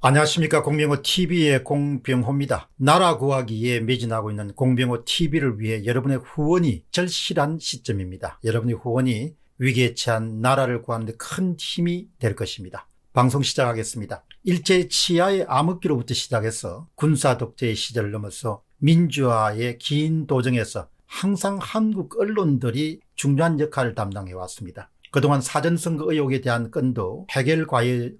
안녕하십니까. 공병호TV의 공병호입니다. 나라 구하기에 매진하고 있는 공병호TV를 위해 여러분의 후원이 절실한 시점입니다. 여러분의 후원이 위기에 처한 나라를 구하는 데 큰 힘이 될 것입니다. 방송 시작하겠습니다. 일제 치하의 암흑기로부터 시작해서 군사 독재의 시절을 넘어서 민주화의 긴 도정에서 항상 한국 언론들이 중요한 역할을 담당해 왔습니다. 그동안 사전선거 의혹에 대한 건도 해결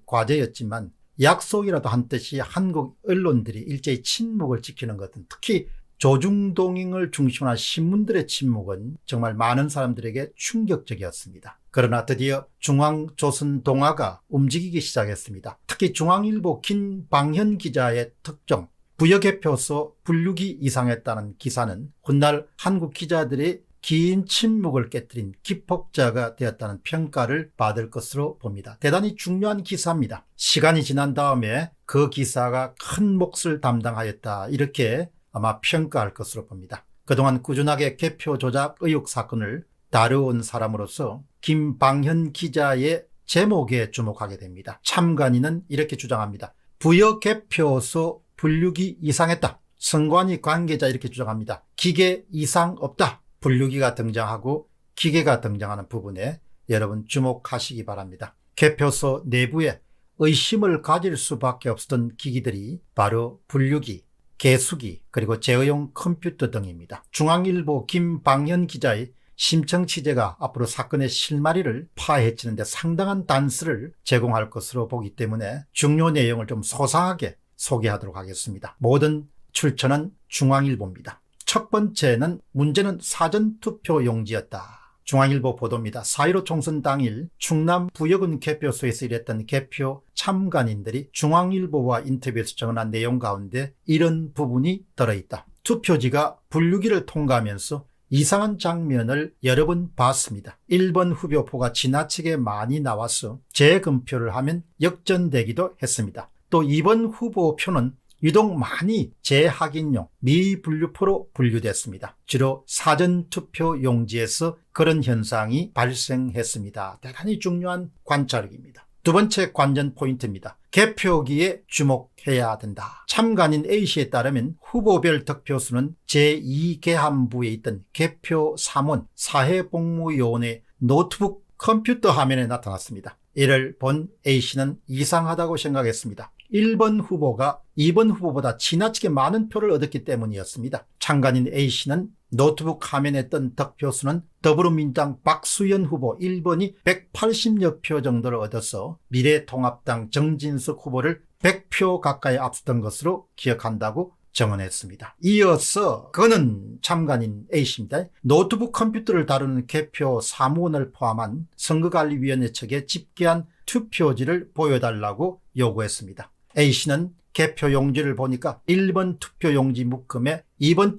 과제였지만 약속이라도 한 듯이 한국 언론들이 일제히 침묵을 지키는 것은, 특히 조중동행을 중심으로 한 신문들의 침묵은 정말 많은 사람들에게 충격적이었습니다. 그러나 드디어 중앙조선동아가 움직이기 시작했습니다. 특히 중앙일보 김방현 기자의 특종, 부여개표소 분류기 이상했다는 기사는 훗날 한국 기자들의 긴 침묵을 깨뜨린 기폭자가 되었다는 평가를 받을 것으로 봅니다. 대단히 중요한 기사입니다. 시간이 지난 다음에 그 기사가 큰 몫을 담당하였다, 이렇게 아마 평가할 것으로 봅니다. 그동안 꾸준하게 개표 조작 의혹 사건을 다뤄온 사람으로서 김방현 기자의 제목에 주목하게 됩니다. 참관인은 이렇게 주장합니다. 부여개표소 분류기 이상했다. 선관위 관계자 이렇게 주장합니다. 기계 이상 없다. 분류기가 등장하고 기계가 등장하는 부분에 여러분 주목하시기 바랍니다. 개표소 내부에 의심을 가질 수밖에 없었던 기기들이 바로 분류기, 개수기, 그리고 제어용 컴퓨터 등입니다. 중앙일보 김방현 기자의 심층 취재가 앞으로 사건의 실마리를 파헤치는 데 상당한 단서를 제공할 것으로 보기 때문에 중요 내용을 좀 소상하게 소개하도록 하겠습니다. 모든 출처는 중앙일보입니다. 첫 번째는 문제는 사전투표용지였다. 중앙일보 보도입니다. 4.15 총선 당일 충남 부여군 개표소에서 일했던 개표 참관인들이 중앙일보와 인터뷰에서 전한 내용 가운데 이런 부분이 들어있다. 투표지가 분류기를 통과하면서 이상한 장면을 여러 번 봤습니다. 1번 후보표가 지나치게 많이 나와서 재검표를 하면 역전되기도 했습니다. 또 2번 후보표는 유독 많이 재확인용 미분류표로 분류됐습니다. 주로 사전투표 용지에서 그런 현상이 발생했습니다. 대단히 중요한 관찰입니다. 두 번째 관전 포인트입니다. 개표기에 주목해야 된다. 참관인 A씨에 따르면 후보별 득표수는 제2계함부에 있던 개표 3원 사회복무요원의 노트북 컴퓨터 화면에 나타났습니다. 이를 본 A씨는 이상하다고 생각했습니다. 1번 후보가 2번 후보보다 지나치게 많은 표를 얻었기 때문이었습니다. 참관인 A씨는 노트북 화면에 뜬 득표수는 더불어민주당 박수현 후보 1번이 180여 표 정도를 얻어서 미래통합당 정진석 후보를 100표 가까이 앞섰던 것으로 기억한다고 정언했습니다. 이어서 그는 참관인 A씨입니다. 노트북 컴퓨터를 다루는 개표 사무원을 포함한 선거관리위원회 측에 집계한 투표지를 보여달라고 요구했습니다. A씨는 개표용지를 보니까 1번 투표용지 묶음에 2번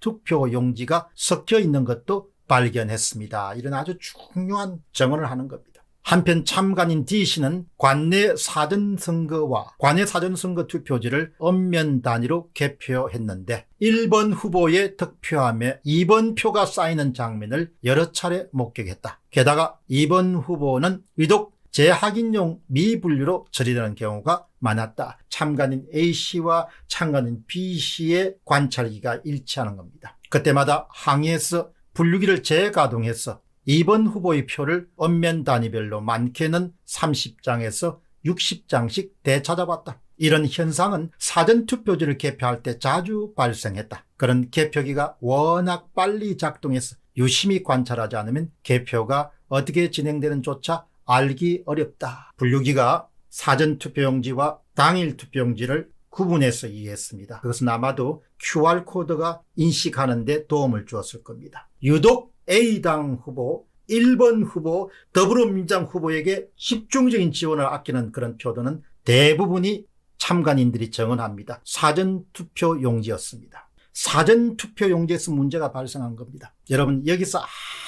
투표용지가 섞여 있는 것도 발견했습니다. 이런 아주 중요한 정언을 하는 겁니다. 한편 참관인 D씨는 관내 사전선거와 관내 사전선거 투표지를 엄면 단위로 개표했는데 1번 후보의 득표함에 2번 표가 쌓이는 장면을 여러 차례 목격했다. 게다가 2번 후보는 유독 재확인용 미분류로 처리되는 경우가 많았다. 참관인 A씨와 참관인 B씨의 관찰기가 일치하는 겁니다. 그때마다 항의해서 분류기를 재가동해서 2번 후보의 표를 엄면 단위별로 많게는 30장에서 60장씩 되찾아봤다. 이런 현상은 사전투표지를 개표할 때 자주 발생했다. 그런 개표기가 워낙 빨리 작동해서 유심히 관찰하지 않으면 개표가 어떻게 진행되는조차 알기 어렵다. 분류기가 사전투표용지와 당일투표용지를 구분해서 이해했습니다. 그것은 아마도 QR코드가 인식하는 데 도움을 주었을 겁니다. 유독 A당 후보, 1번 후보, 더불어민주당 후보에게 집중적인 지원을 아끼는 그런 표도는 대부분이 참관인들이 정언합니다. 사전투표용지였습니다. 사전투표용지에서 문제가 발생한 겁니다. 여러분, 여기서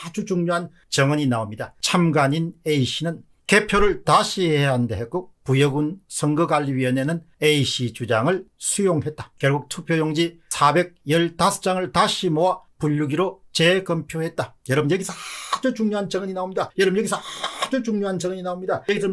아주 중요한 정언이 나옵니다. 참관인 A씨는 개표를 다시 해야 한다 했고 부여군 선거관리위원회는 A씨 주장을 수용했다. 결국 투표용지 415장을 다시 모아 분류기로 재검표했다. 여러분, 여기서 아주 중요한 정언이 나옵니다. 여러분, 여기서 아주 중요한 증언이 나옵니다. 여기서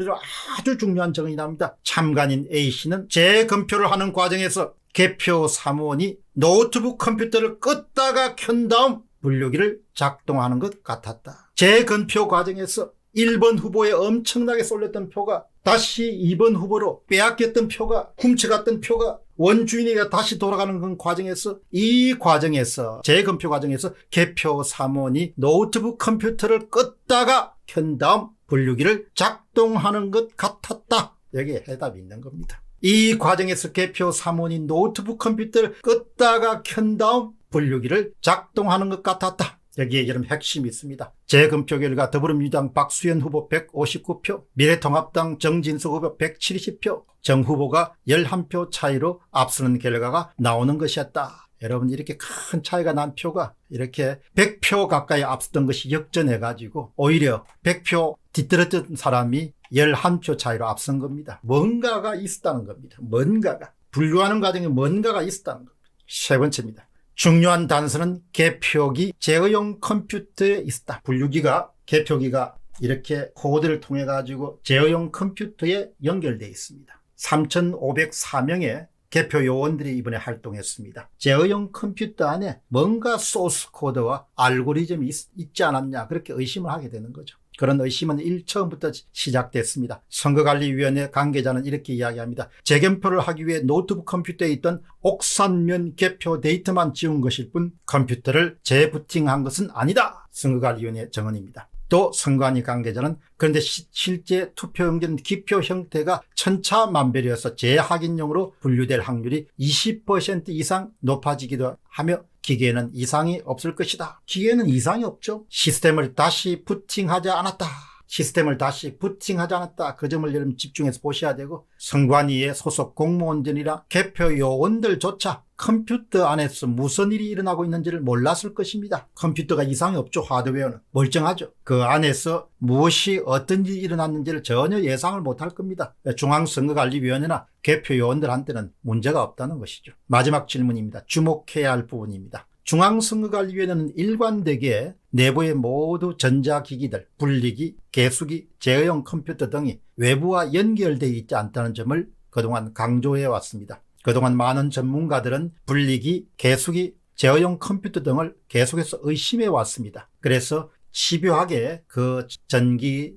아주 중요한 증언이 나옵니다. 참관인 A씨는 재검표를 하는 과정에서 개표 사무원이 노트북 컴퓨터를 껐다가 켠 다음 분류기를 작동하는 것 같았다. 재검표 과정에서 1번 후보에 엄청나게 쏠렸던 표가 다시 2번 후보로 빼앗겼던 표가 훔쳐갔던 표가 원주인에게 다시 돌아가는 그 과정에서 이 과정에서 재검표 과정에서 개표 사무원이 노트북 컴퓨터를 껐다가 켠 다음 분류기를 작동하는 것 같았다. 여기에 해답이 있는 겁니다. 이 과정에서 개표 사무원이 노트북 컴퓨터를 껐다가 켠 다음 분류기를 작동하는 것 같았다. 여기에 여러분 핵심이 있습니다. 재검표 결과 더불어민주당 박수현 후보 159표, 미래통합당 정진석 후보 170표, 정 후보가 11표 차이로 앞서는 결과가 나오는 것이었다. 여러분 이렇게 큰 차이가 난 표가 이렇게 100표 가까이 앞섰던 것이 역전해가지고 오히려 100표 뒤떨어졌던 사람이 11표 차이로 앞선 겁니다. 뭔가가 있었다는 겁니다. 뭔가가. 분류하는 과정에 뭔가가 있었다는 겁니다. 세 번째입니다. 중요한 단서는 개표기 제어용 컴퓨터에 있었다. 분류기가 개표기가 이렇게 코드를 통해 가지고 제어용 컴퓨터에 연결되어 있습니다. 3,504명의 개표 요원들이 이번에 활동했습니다. 제어용 컴퓨터 안에 뭔가 소스 코드와 알고리즘이 있지 않았냐 그렇게 의심을 하게 되는 거죠. 그런 의심은 처음부터 시작됐습니다. 선거관리위원회 관계자는 이렇게 이야기합니다. 재검표를 하기 위해 노트북 컴퓨터에 있던 옥산면 개표 데이터만 지운 것일 뿐 컴퓨터를 재부팅한 것은 아니다. 선거관리위원회 증언입니다. 또 선관위 관계자는 그런데 실제 투표용지는 기표 형태가 천차만별이어서 재확인용으로 분류될 확률이 20% 이상 높아지기도 하며 기계에는 이상이 없을 것이다. 기계에는 이상이 없죠. 시스템을 다시 부팅하지 않았다. 시스템을 다시 부팅하지 않았다. 그 점을 여러분 집중해서 보셔야 되고 선관위의 소속 공무원들이나 개표 요원들조차 컴퓨터 안에서 무슨 일이 일어나고 있는지를 몰랐을 것입니다. 컴퓨터가 이상이 없죠. 하드웨어는 멀쩡하죠. 그 안에서 무엇이 어떤 일이 일어났는지를 전혀 예상을 못할 겁니다. 중앙선거관리위원회나 개표 요원들한테는 문제가 없다는 것이죠. 마지막 질문입니다. 주목해야 할 부분입니다. 중앙선거관리위원회는 일관되게 내부의 모두 전자기기들, 분리기, 계수기, 제어용 컴퓨터 등이 외부와 연결되어 있지 않다는 점을 그동안 강조해 왔습니다. 그동안 많은 전문가들은 분리기, 계수기, 제어용 컴퓨터 등을 계속해서 의심해 왔습니다. 그래서 집요하게 그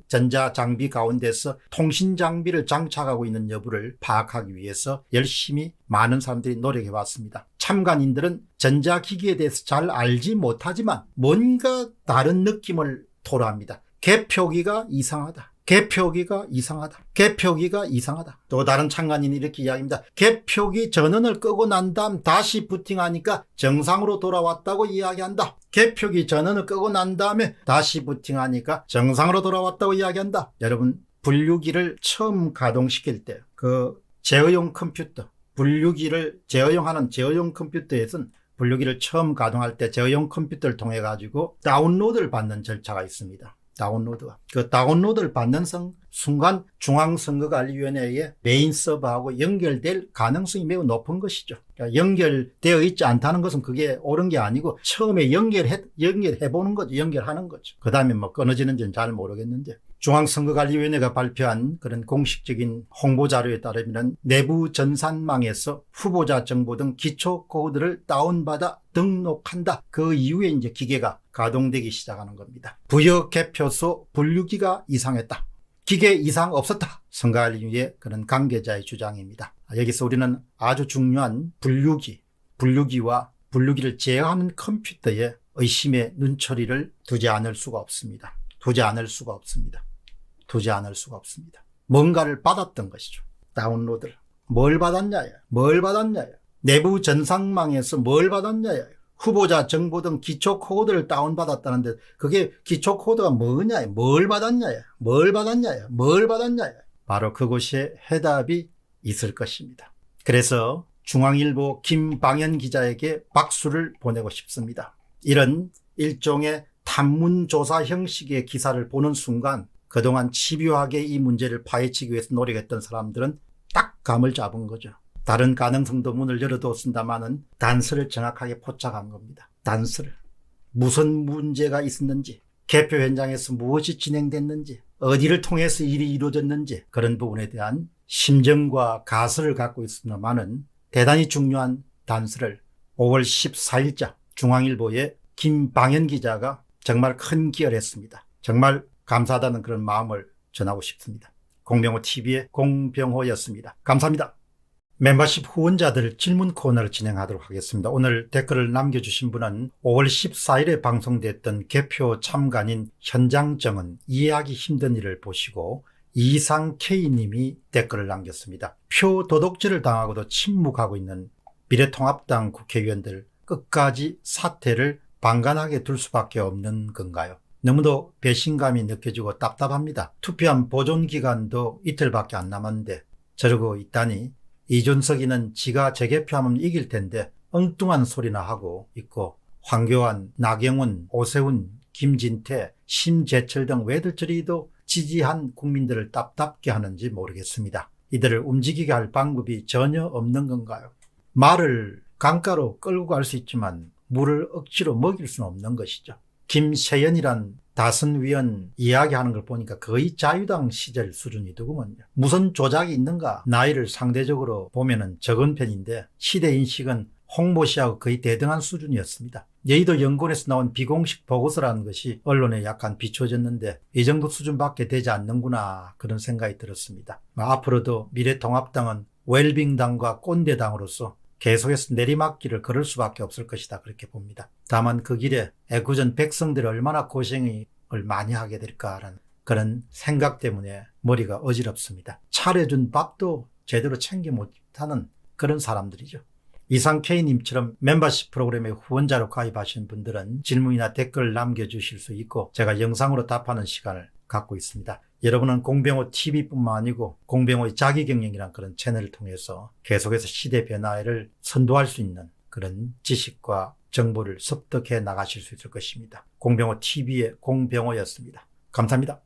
전자장비 가운데서 통신장비를 장착하고 있는 여부를 파악하기 위해서 열심히 많은 사람들이 노력해 왔습니다. 참관인들은 전자기기에 대해서 잘 알지 못하지만 뭔가 다른 느낌을 토로합니다. 개표기가 이상하다. 개표기가 이상하다. 개표기가 이상하다. 또 다른 참관인이 이렇게 이야기합니다. 개표기 전원을 끄고 난 다음 다시 부팅하니까 정상으로 돌아왔다고 이야기한다. 개표기 전원을 끄고 난 다음에 다시 부팅하니까 정상으로 돌아왔다고 이야기한다. 여러분 분류기를 처음 가동시킬 때 그 제어용 컴퓨터 분류기를 제어용하는 제어용 컴퓨터에서는 분류기를 처음 가동할 때 제어용 컴퓨터를 통해 가지고 다운로드를 받는 절차가 있습니다. 다운로드가. 그 다운로드를 받는 순간 중앙선거관리위원회의 메인 서버하고 연결될 가능성이 매우 높은 것이죠. 그러니까 연결되어 있지 않다는 것은 그게 옳은 게 아니고 처음에 연결해보는 거죠. 연결하는 거죠. 그 다음에 뭐 끊어지는지는 잘 모르겠는데 중앙선거관리위원회가 발표한 그런 공식적인 홍보자료에 따르면 내부 전산망에서 후보자 정보 등 기초 코드를 다운받아 등록한다. 그 이후에 이제 기계가 가동되기 시작하는 겁니다. 부여 개표소 분류기가 이상했다. 기계 이상 없었다. 선거관리위의 그런 관계자의 주장입니다. 여기서 우리는 아주 중요한 분류기와 분류기를 제어하는 컴퓨터에 의심의 눈초리를 두지 않을 수가 없습니다. 두지 않을 수가 없습니다. 뭔가를 받았던 것이죠. 다운로드를. 뭘 받았냐요? 내부 전산망에서 뭘 받았냐요? 후보자 정보 등 기초 코드를 다운받았다는데 그게 기초 코드가 뭐냐? 뭘 받았냐요? 바로 그곳에 해답이 있을 것입니다. 그래서 중앙일보 김방현 기자에게 박수를 보내고 싶습니다. 이런 일종의 탐문조사 형식의 기사를 보는 순간 그동안 집요하게 이 문제를 파헤치기 위해서 노력했던 사람들은 딱 감을 잡은 거죠. 다른 가능성도 문을 열어뒀습니다마는 단서를 정확하게 포착한 겁니다. 단서를. 무슨 문제가 있었는지, 개표 현장에서 무엇이 진행됐는지, 어디를 통해서 일이 이루어졌는지 그런 부분에 대한 심정과 가설을 갖고 있습니다만은 대단히 중요한 단서를 5월 14일자 중앙일보의 김방현 기자가 정말 큰 기여를 했습니다. 정말 감사하다는 그런 마음을 전하고 싶습니다. 공병호 TV의 공병호였습니다. 감사합니다. 멤버십 후원자들 질문 코너를 진행하도록 하겠습니다. 오늘 댓글을 남겨주신 분은 5월 14일에 방송됐던 개표 참관인 현장정은 이해하기 힘든 일을 보시고 이상 K님이 댓글을 남겼습니다. 표 도둑질을 당하고도 침묵하고 있는 미래통합당 국회의원들 끝까지 사퇴를 방관하게 둘 수밖에 없는 건가요? 너무도 배신감이 느껴지고 답답합니다. 투표한 보존기간도 이틀밖에 안 남았는데 저러고 있다니 이준석이는 지가 재개표하면 이길 텐데 엉뚱한 소리나 하고 있고 황교안, 나경원, 오세훈, 김진태, 심재철 등 왜들 저리도 지지한 국민들을 답답게 하는지 모르겠습니다. 이들을 움직이게 할 방법이 전혀 없는 건가요? 말을 강가로 끌고 갈 수 있지만 물을 억지로 먹일 수는 없는 것이죠. 김세연이란 다선 위원 이야기하는 걸 보니까 거의 자유당 시절 수준이더구먼요. 무슨 조작이 있는가? 나이를 상대적으로 보면은 적은 편인데 시대인식은 홍모 씨하고 거의 대등한 수준이었습니다. 여의도 연구원에서 나온 비공식 보고서라는 것이 언론에 약간 비춰졌는데 이 정도 수준밖에 되지 않는구나 그런 생각이 들었습니다. 앞으로도 미래통합당은 웰빙당과 꼰대당으로서 계속해서 내리막길을 걸을 수밖에 없을 것이다 그렇게 봅니다. 다만 그 길에 애꿎은 백성들이 얼마나 고생을 많이 하게 될까라는 그런 생각 때문에 머리가 어지럽습니다. 차려준 밥도 제대로 챙겨 못하는 그런 사람들이죠. 이상 K님처럼 멤버십 프로그램에 후원자로 가입하신 분들은 질문이나 댓글 남겨주실 수 있고 제가 영상으로 답하는 시간을 갖고 있습니다. 여러분은 공병호 TV뿐만 아니고 공병호의 자기경영이라는 그런 채널을 통해서 계속해서 시대 변화를 선도할 수 있는 그런 지식과 정보를 습득해 나가실 수 있을 것입니다. 공병호 TV의 공병호였습니다. 감사합니다.